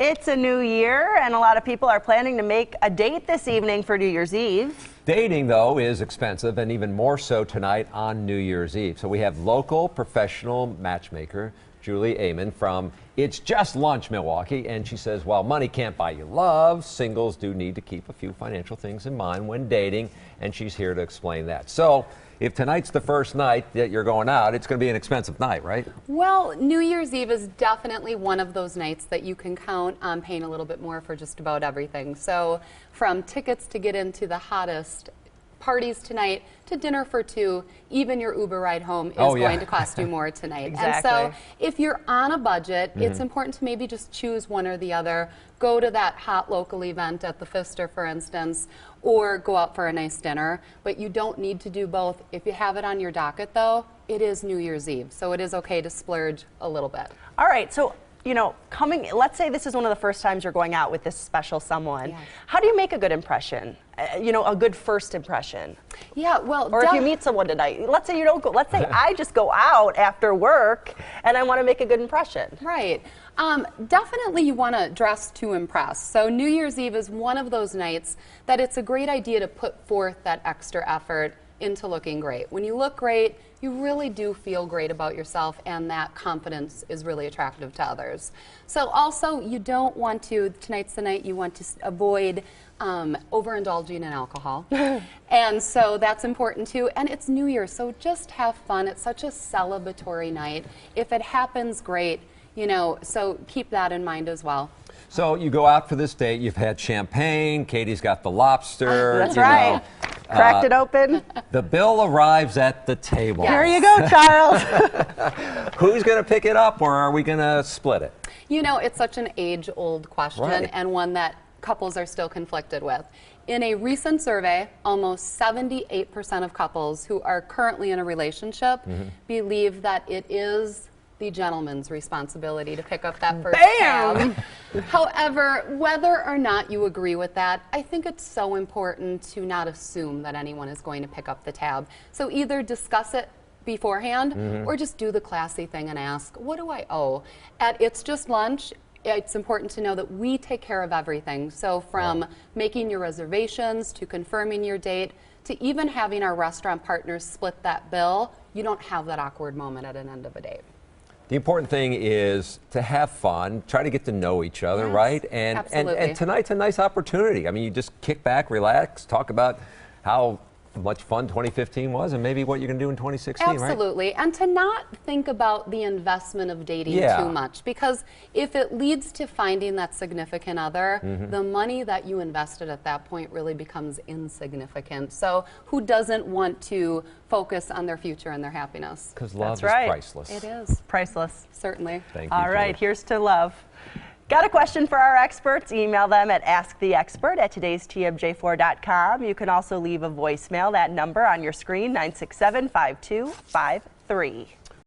It's a new year, and a lot of people are planning to make a date this evening for New Year's Eve. Dating, though, is expensive, and even more so tonight on New Year's Eve. So we have local professional matchmaker Julie Amann from It's Just Lunch, Milwaukee, and she says, while money can't buy you love, singles do need to keep a few financial things in mind when dating, and she's here to explain that. So if tonight's the first night that you're going out, it's going to be an expensive night, right? Well, New Year's Eve is definitely one of those nights that you can count on paying a little bit more for just about everything. So from tickets to get into the hottest parties tonight to dinner for two, even your Uber ride home is going to cost you more tonight. Exactly. And so if you're on a budget, it's important to maybe just choose one or the other. Go to that hot local event at the Pfister, for instance, or go out for a nice dinner. But you don't need to do both. If you have it on your docket, though, it is New Year's Eve, so it is okay to splurge a little bit. All right, so let's say this is one of the first times you're going out with this special someone. Yes. How do you make a good impression? A good first impression. Yeah, well, or if you meet someone tonight, let's say you don't go. Let's say I just go out after work and I want to make a good impression. Right. Definitely you want to dress to impress. So New Year's Eve is one of those nights that it's a great idea to put forth that extra effort into looking great. When you look great, you really do feel great about yourself, and that confidence is really attractive to others. So also, you don't want to, tonight's the night you want to avoid overindulging in alcohol. And so that's important too. And it's New Year, so just have fun. It's such a celebratory night. If it happens, great. So keep that in mind as well. So you go out for this date, you've had champagne, Katie's got the lobster. That's right. Cracked it open. The bill arrives at the table. Here you go, Charles. Who's going to pick it up, or are we going to split it? It's such an age-old question, Right. and one that couples are still conflicted with. In a recent survey, almost 78% of couples who are currently in a relationship believe that it is the gentleman's responsibility to pick up that first tab. However, whether or not you agree with that, I think it's so important to not assume that anyone is going to pick up the tab. So either discuss it beforehand or just do the classy thing and ask, what do I owe? At It's Just Lunch, it's important to know that we take care of everything. So from making your reservations to confirming your date to even having our restaurant partners split that bill, you don't have that awkward moment at an end of a date. The important thing is to have fun, try to get to know each other, Yes, right? And tonight's a nice opportunity. I mean, you just kick back, relax, talk about how much fun 2015 was and maybe what you're going to do in 2016, right? Absolutely. And to not think about the investment of dating too much, because if it leads to finding that significant other, the money that you invested at that point really becomes insignificant. So who doesn't want to focus on their future and their happiness? Because love is right. priceless. It is. Priceless. Certainly. Thank you. All right, here's to love. Got a question for our experts? Email them at asktheexpert@today'stmj4.com. You can also leave a voicemail. That number on your screen, 967-5253.